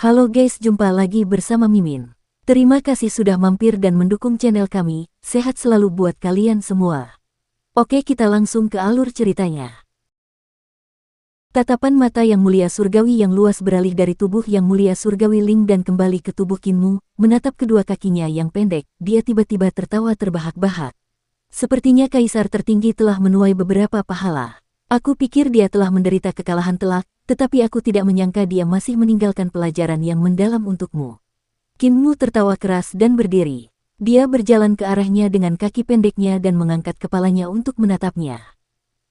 Halo guys, jumpa lagi bersama Mimin. Terima kasih sudah mampir dan mendukung channel kami, sehat selalu buat kalian semua. Oke, kita langsung ke alur ceritanya. Tatapan mata yang mulia surgawi yang luas beralih dari tubuh yang mulia surgawi Ling dan kembali ke tubuh Kinmu, menatap kedua kakinya yang pendek, dia tiba-tiba tertawa terbahak-bahak. Sepertinya kaisar tertinggi telah menuai beberapa pahala. Aku pikir dia telah menderita kekalahan telak, tetapi aku tidak menyangka dia masih meninggalkan pelajaran yang mendalam untukmu. Kinmu tertawa keras dan berdiri. Dia berjalan ke arahnya dengan kaki pendeknya dan mengangkat kepalanya untuk menatapnya.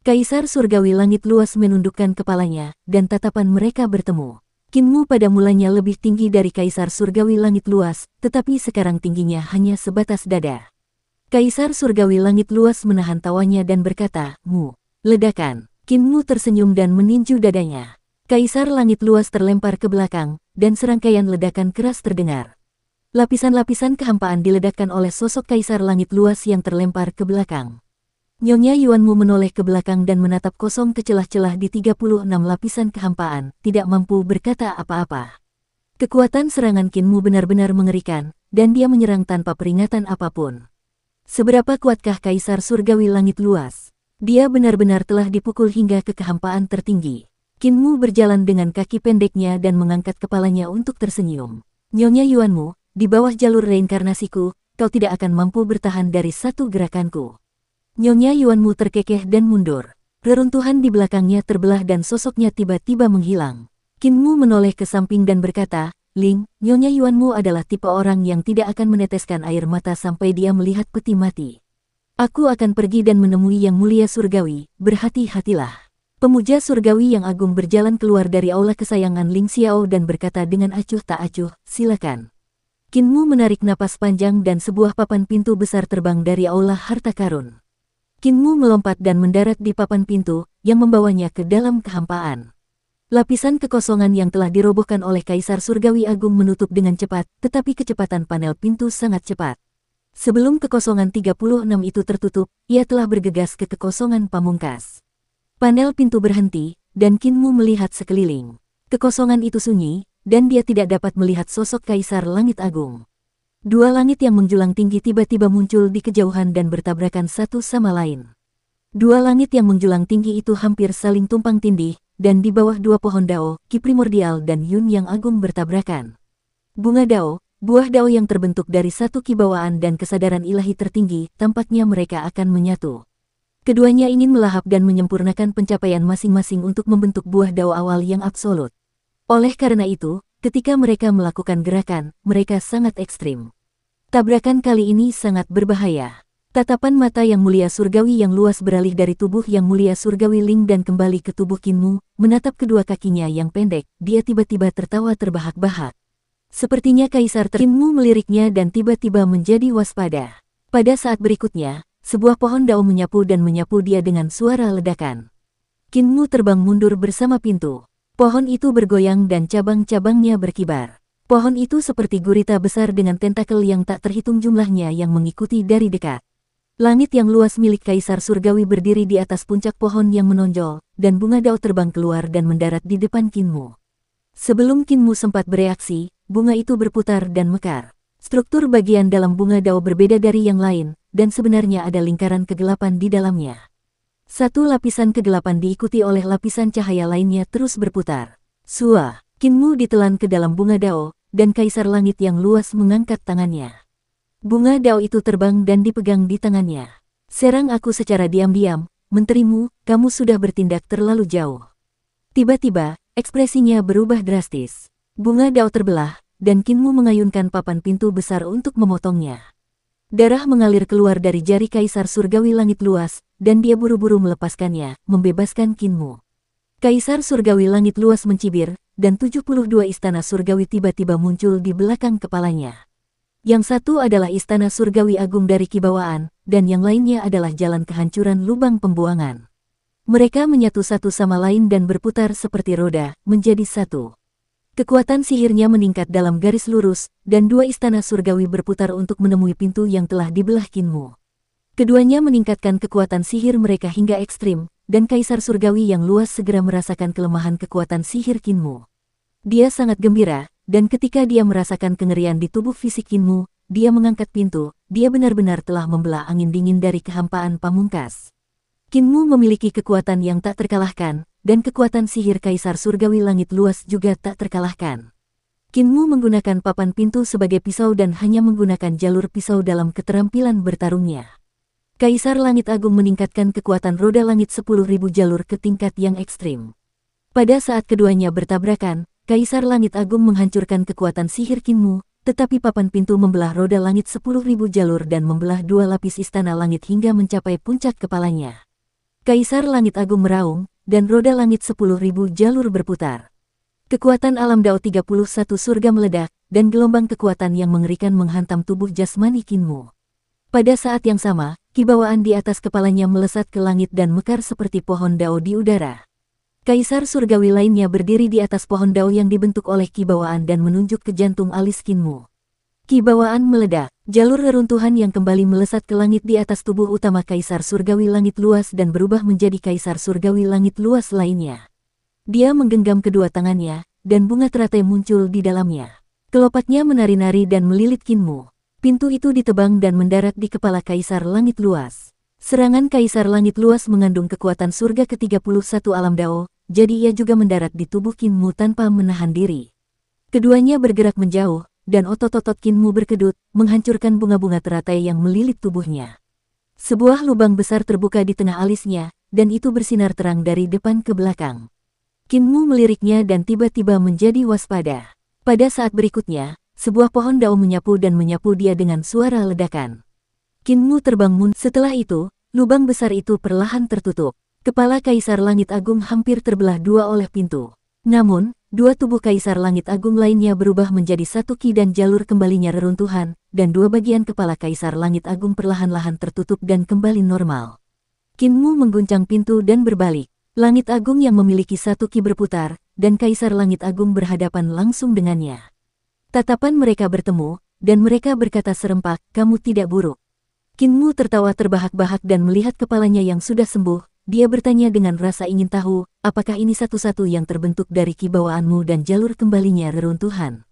Kaisar surgawi langit luas menundukkan kepalanya, dan tatapan mereka bertemu. Kinmu pada mulanya lebih tinggi dari kaisar surgawi langit luas, tetapi sekarang tingginya hanya sebatas dada. Kaisar surgawi langit luas menahan tawanya dan berkata, "Mu, ledakan." Kinmu tersenyum dan meninju dadanya. Kaisar langit luas terlempar ke belakang, dan serangkaian ledakan keras terdengar. Lapisan-lapisan kehampaan diledakkan oleh sosok kaisar langit luas yang terlempar ke belakang. Nyonya Yuanmu menoleh ke belakang dan menatap kosong ke celah-celah di 36 lapisan kehampaan, tidak mampu berkata apa-apa. Kekuatan serangan Kinmu benar-benar mengerikan, dan dia menyerang tanpa peringatan apapun. Seberapa kuatkah kaisar surgawi langit luas? Dia benar-benar telah dipukul hingga ke kehampaan tertinggi. Kinmu berjalan dengan kaki pendeknya dan mengangkat kepalanya untuk tersenyum. Nyonya Yuanmu, di bawah jalur reinkarnasiku, kau tidak akan mampu bertahan dari satu gerakanku. Nyonya Yuanmu terkekeh dan mundur. Reruntuhan di belakangnya terbelah dan sosoknya tiba-tiba menghilang. Kinmu menoleh ke samping dan berkata, "Ling, Nyonya Yuanmu adalah tipe orang yang tidak akan meneteskan air mata sampai dia melihat peti mati. Aku akan pergi dan menemui yang mulia surgawi, berhati-hatilah." Pemuja surgawi yang agung berjalan keluar dari aula kesayangan Ling Xiao dan berkata dengan acuh tak acuh, "Silakan." Kinmu menarik napas panjang dan sebuah papan pintu besar terbang dari aula harta karun. Kinmu melompat dan mendarat di papan pintu, yang membawanya ke dalam kehampaan. Lapisan kekosongan yang telah dirobohkan oleh Kaisar Surgawi Agung menutup dengan cepat, tetapi kecepatan panel pintu sangat cepat. Sebelum kekosongan 36 itu tertutup, ia telah bergegas ke kekosongan pamungkas. Panel pintu berhenti, dan Kinmu melihat sekeliling. Kekosongan itu sunyi, dan dia tidak dapat melihat sosok Kaisar Langit Agung. Dua langit yang menjulang tinggi tiba-tiba muncul di kejauhan dan bertabrakan satu sama lain. Dua langit yang menjulang tinggi itu hampir saling tumpang tindih, dan di bawah dua pohon dao, Ki Primordial dan Yun yang agung bertabrakan. Bunga dao, buah dao yang terbentuk dari satu kibawaan dan kesadaran ilahi tertinggi, tampaknya mereka akan menyatu. Keduanya ingin melahap dan menyempurnakan pencapaian masing-masing untuk membentuk buah dao awal yang absolut. Oleh karena itu, ketika mereka melakukan gerakan, mereka sangat ekstrim. Tabrakan kali ini sangat berbahaya. Tatapan mata yang mulia surgawi yang luas beralih dari tubuh yang mulia surgawi Ling dan kembali ke tubuh Kinmu, menatap kedua kakinya yang pendek, dia tiba-tiba tertawa terbahak-bahak. Sepertinya Kaisar Kinmu meliriknya dan tiba-tiba menjadi waspada. Pada saat berikutnya, sebuah pohon dao menyapu dia dengan suara ledakan. Kinmu terbang mundur bersama pintu. Pohon itu bergoyang dan cabang-cabangnya berkibar. Pohon itu seperti gurita besar dengan tentakel yang tak terhitung jumlahnya yang mengikuti dari dekat. Langit yang luas milik Kaisar Surgawi berdiri di atas puncak pohon yang menonjol, dan bunga dao terbang keluar dan mendarat di depan Kinmu. Sebelum Kinmu sempat bereaksi, bunga itu berputar dan mekar. Struktur bagian dalam bunga dao berbeda dari yang lain, dan sebenarnya ada lingkaran kegelapan di dalamnya. Satu lapisan kegelapan diikuti oleh lapisan cahaya lainnya terus berputar. Sua, Kinmu ditelan ke dalam bunga dao, dan Kaisar Langit yang luas mengangkat tangannya. Bunga dao itu terbang dan dipegang di tangannya. "Serang aku secara diam-diam, menterimu, kamu sudah bertindak terlalu jauh." Tiba-tiba, ekspresinya berubah drastis. Bunga dao terbelah, dan Kinmu mengayunkan papan pintu besar untuk memotongnya. Darah mengalir keluar dari jari Kaisar Surgawi Langit luas, dan dia buru-buru melepaskannya, membebaskan Kinmu. Kaisar Surgawi Langit luas mencibir, dan 72 istana surgawi tiba-tiba muncul di belakang kepalanya. Yang satu adalah istana surgawi agung dari kibawaan, dan yang lainnya adalah jalan kehancuran lubang pembuangan. Mereka menyatu satu sama lain dan berputar seperti roda, menjadi satu. Kekuatan sihirnya meningkat dalam garis lurus, dan dua istana surgawi berputar untuk menemui pintu yang telah dibelah Kinmu. Keduanya meningkatkan kekuatan sihir mereka hingga ekstrim, dan Kaisar Surgawi yang luas segera merasakan kelemahan kekuatan sihir Kinmu. Dia sangat gembira, dan ketika dia merasakan kengerian di tubuh fisik Qinmu, dia mengangkat pintu, dia benar-benar telah membelah angin dingin dari kehampaan pamungkas. Qinmu memiliki kekuatan yang tak terkalahkan, dan kekuatan sihir Kaisar Surgawi Langit Luas juga tak terkalahkan. Qinmu menggunakan papan pintu sebagai pisau dan hanya menggunakan jalur pisau dalam keterampilan bertarungnya. Kaisar Langit Agung meningkatkan kekuatan roda langit 10.000 jalur ke tingkat yang ekstrim. Pada saat keduanya bertabrakan, Kaisar Langit Agung menghancurkan kekuatan sihir Qinmu, tetapi papan pintu membelah roda langit 10.000 jalur dan membelah dua lapis istana langit hingga mencapai puncak kepalanya. Kaisar Langit Agung meraung, dan roda langit 10.000 jalur berputar. Kekuatan alam Dao 31 surga meledak, dan gelombang kekuatan yang mengerikan menghantam tubuh jasmani Qinmu. Pada saat yang sama, kibawaan di atas kepalanya melesat ke langit dan mekar seperti pohon Dao di udara. Kaisar surgawi lainnya berdiri di atas pohon Dao yang dibentuk oleh kibawaan dan menunjuk ke jantung alis Qinmu. Kibawaan meledak, jalur reruntuhan yang kembali melesat ke langit di atas tubuh utama Kaisar Surgawi Langit Luas dan berubah menjadi Kaisar Surgawi Langit Luas lainnya. Dia menggenggam kedua tangannya, dan bunga teratai muncul di dalamnya. Kelopaknya menari-nari dan melilit Qinmu. Pintu itu ditebang dan mendarat di kepala Kaisar Langit Luas. Serangan Kaisar Langit Luas mengandung kekuatan surga ke-31 alam Dao, jadi ia juga mendarat di tubuh Qinmu tanpa menahan diri. Keduanya bergerak menjauh, dan otot-otot Qinmu berkedut, menghancurkan bunga-bunga teratai yang melilit tubuhnya. Sebuah lubang besar terbuka di tengah alisnya, dan itu bersinar terang dari depan ke belakang. Qinmu meliriknya dan tiba-tiba menjadi waspada. Pada saat berikutnya, sebuah pohon Dao menyapu dia dengan suara ledakan. Qinmu terbang setelah itu, lubang besar itu perlahan tertutup. Kepala Kaisar Langit Agung hampir terbelah dua oleh pintu. Namun, dua tubuh Kaisar Langit Agung lainnya berubah menjadi satu ki dan jalur kembalinya reruntuhan, dan dua bagian kepala Kaisar Langit Agung perlahan-lahan tertutup dan kembali normal. Qinmu mengguncang pintu dan berbalik. Langit Agung yang memiliki satu ki berputar, dan Kaisar Langit Agung berhadapan langsung dengannya. Tatapan mereka bertemu, dan mereka berkata serempak, "Kamu tidak buruk." Qinmu tertawa terbahak-bahak dan melihat kepalanya yang sudah sembuh, dia bertanya dengan rasa ingin tahu, apakah ini satu-satu yang terbentuk dari ki bawaanmu dan jalur kembalinya reruntuhan.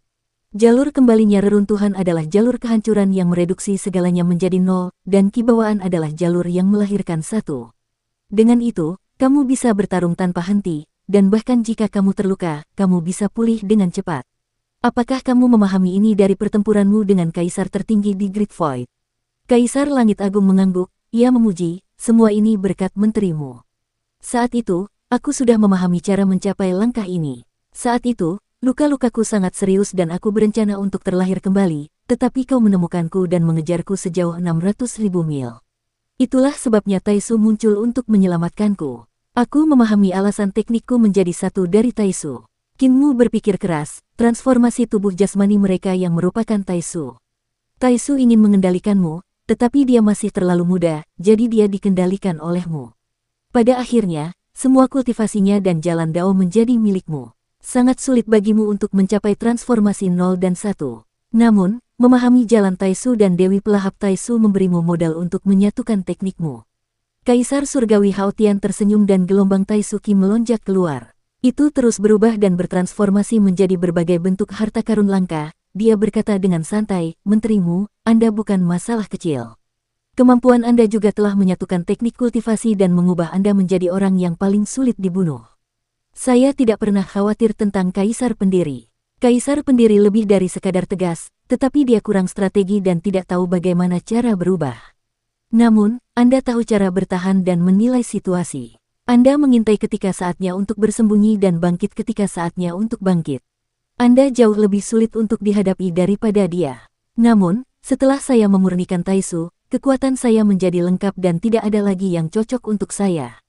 Jalur kembalinya reruntuhan adalah jalur kehancuran yang mereduksi segalanya menjadi nol, dan ki bawaan adalah jalur yang melahirkan satu. Dengan itu, kamu bisa bertarung tanpa henti, dan bahkan jika kamu terluka, kamu bisa pulih dengan cepat. Apakah kamu memahami ini dari pertempuranmu dengan Kaisar tertinggi di Great Void? Kaisar Langit Agung mengangguk, ia memuji, semua ini berkat menterimu. Saat itu, aku sudah memahami cara mencapai langkah ini. Saat itu, luka-lukaku sangat serius dan aku berencana untuk terlahir kembali, tetapi kau menemukanku dan mengejarku sejauh 600.000 mil. Itulah sebabnya Taisu muncul untuk menyelamatkanku. Aku memahami alasan teknikku menjadi satu dari Taisu. Qinmu berpikir keras, transformasi tubuh jasmani mereka yang merupakan Taisu. Taisu ingin mengendalikanmu, tetapi dia masih terlalu muda, jadi dia dikendalikan olehmu. Pada akhirnya, semua kultivasinya dan jalan Dao menjadi milikmu. Sangat sulit bagimu untuk mencapai transformasi 0 dan 1. Namun, memahami jalan Taisu dan Dewi Pelahap Taisu memberimu modal untuk menyatukan teknikmu. Kaisar Surgawi Haotian tersenyum dan gelombang Taisu Qi melonjak keluar. Itu terus berubah dan bertransformasi menjadi berbagai bentuk harta karun langka. Dia berkata dengan santai, "Menterimu, Anda bukan masalah kecil. Kemampuan Anda juga telah menyatukan teknik kultivasi dan mengubah Anda menjadi orang yang paling sulit dibunuh. Saya tidak pernah khawatir tentang Kaisar Pendiri. Kaisar Pendiri lebih dari sekadar tegas, tetapi dia kurang strategi dan tidak tahu bagaimana cara berubah. Namun, Anda tahu cara bertahan dan menilai situasi. Anda mengintai ketika saatnya untuk bersembunyi dan bangkit ketika saatnya untuk bangkit. Anda jauh lebih sulit untuk dihadapi daripada dia. Namun, setelah saya memurnikan Taisu, kekuatan saya menjadi lengkap dan tidak ada lagi yang cocok untuk saya.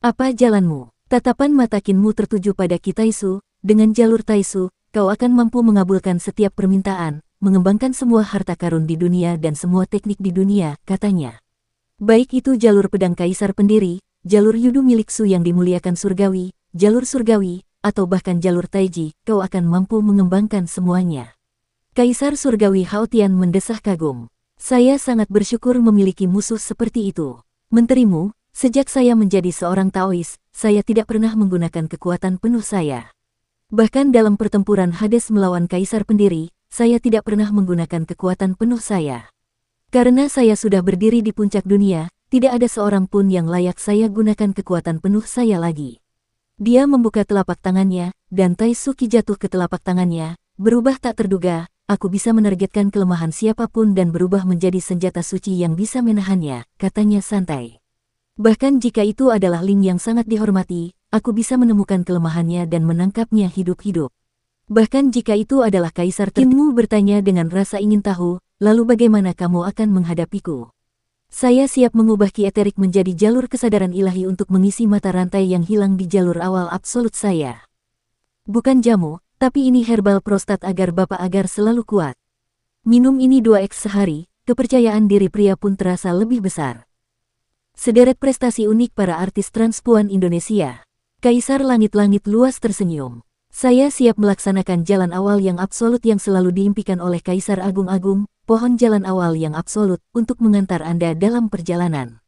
Apa jalanmu?" Tatapan mata Qinmu tertuju pada Ki Taisu. Dengan jalur Taisu, kau akan mampu mengabulkan setiap permintaan, mengembangkan semua harta karun di dunia dan semua teknik di dunia, katanya. Baik itu jalur pedang Kaisar Pendiri, jalur yudu milik Su yang dimuliakan surgawi, jalur surgawi, atau bahkan jalur Taiji, kau akan mampu mengembangkan semuanya. Kaisar Surgawi Haotian mendesah kagum. Saya sangat bersyukur memiliki musuh seperti itu. Menterimu, sejak saya menjadi seorang Taois, saya tidak pernah menggunakan kekuatan penuh saya. Bahkan dalam pertempuran Hades melawan Kaisar Pendiri, saya tidak pernah menggunakan kekuatan penuh saya. Karena saya sudah berdiri di puncak dunia, tidak ada seorang pun yang layak saya gunakan kekuatan penuh saya lagi. Dia membuka telapak tangannya, dan Taisuke jatuh ke telapak tangannya, berubah tak terduga, aku bisa menargetkan kelemahan siapapun dan berubah menjadi senjata suci yang bisa menahannya, katanya santai. Bahkan jika itu adalah Ling yang sangat dihormati, aku bisa menemukan kelemahannya dan menangkapnya hidup-hidup. Bahkan jika itu adalah Kaisar Kinmu bertanya dengan rasa ingin tahu, lalu bagaimana kamu akan menghadapiku? Saya siap mengubah Ki Eterik menjadi jalur kesadaran ilahi untuk mengisi mata rantai yang hilang di jalur awal absolut saya. Bukan jamu, tapi ini herbal prostat agar Bapak agar selalu kuat. Minum ini 2x sehari, kepercayaan diri pria pun terasa lebih besar. Sederet prestasi unik para artis transpuan Indonesia. Kaisar Langit-Langit Luas tersenyum. Saya siap melaksanakan jalan awal yang absolut yang selalu diimpikan oleh Kaisar Agung-Agung, pohon jalan awal yang absolut, untuk mengantar Anda dalam perjalanan.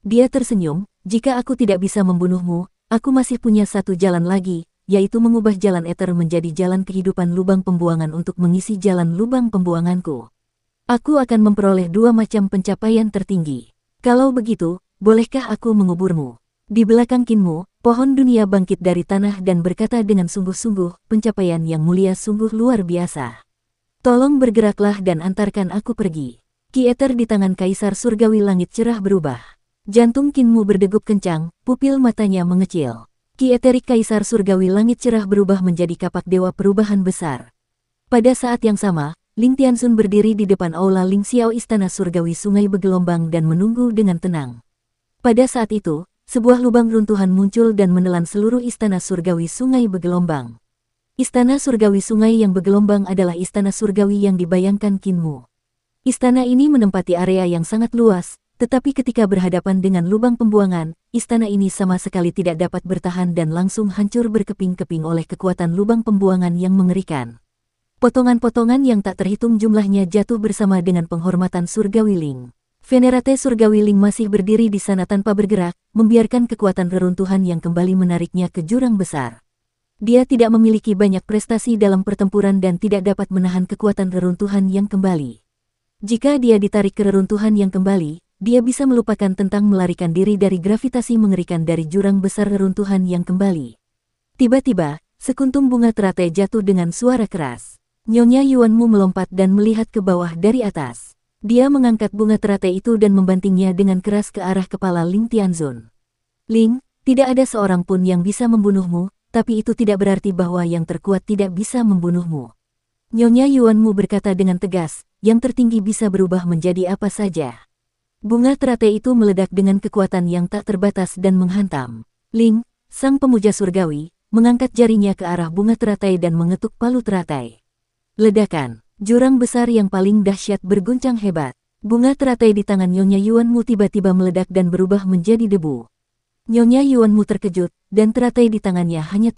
Dia tersenyum, jika aku tidak bisa membunuhmu, aku masih punya satu jalan lagi, yaitu mengubah jalan eter menjadi jalan kehidupan lubang pembuangan untuk mengisi jalan lubang pembuanganku. Aku akan memperoleh 2 macam pencapaian tertinggi. Kalau begitu, bolehkah aku menguburmu? Di belakang Kinmu, pohon dunia bangkit dari tanah dan berkata dengan sungguh-sungguh, pencapaian yang mulia sungguh luar biasa. Tolong bergeraklah dan antarkan aku pergi. Ki Eter di tangan Kaisar Surgawi Langit cerah berubah. Jantung Kinmu berdegup kencang, pupil matanya mengecil. Ki Eterik Kaisar Surgawi Langit cerah berubah menjadi kapak dewa perubahan besar. Pada saat yang sama, Ling Tianxun berdiri di depan aula Ling Xiao Istana Surgawi Sungai Bergelombang dan menunggu dengan tenang. Pada saat itu, sebuah lubang runtuhan muncul dan menelan seluruh istana surgawi sungai bergelombang. Istana surgawi sungai yang bergelombang adalah istana surgawi yang dibayangkan Kinmu. Istana ini menempati area yang sangat luas, tetapi ketika berhadapan dengan lubang pembuangan, istana ini sama sekali tidak dapat bertahan dan langsung hancur berkeping-keping oleh kekuatan lubang pembuangan yang mengerikan. Potongan-potongan yang tak terhitung jumlahnya jatuh bersama dengan penghormatan surgawi Ling. Venerate Surgawi Ling masih berdiri di sana tanpa bergerak, membiarkan kekuatan reruntuhan yang kembali menariknya ke jurang besar. Dia tidak memiliki banyak prestasi dalam pertempuran dan tidak dapat menahan kekuatan reruntuhan yang kembali. Jika dia ditarik ke reruntuhan yang kembali, dia bisa melupakan tentang melarikan diri dari gravitasi mengerikan dari jurang besar reruntuhan yang kembali. Tiba-tiba, sekuntum bunga teratai jatuh dengan suara keras. Nyonya Yuanmu melompat dan melihat ke bawah dari atas. Dia mengangkat bunga teratai itu dan membantingnya dengan keras ke arah kepala Ling Tianxun. Ling, tidak ada seorang pun yang bisa membunuhmu, tapi itu tidak berarti bahwa yang terkuat tidak bisa membunuhmu. Nyonya Yuanmu berkata dengan tegas, yang tertinggi bisa berubah menjadi apa saja. Bunga teratai itu meledak dengan kekuatan yang tak terbatas dan menghantam. Ling, sang pemuja surgawi, mengangkat jarinya ke arah bunga teratai dan mengetuk palu teratai. Ledakan. Jurang besar yang paling dahsyat berguncang hebat. Bunga teratai di tangan Nyonya Yuanmu tiba-tiba meledak dan berubah menjadi debu. Nyonya Yuanmu terkejut, dan teratai di tangannya hanya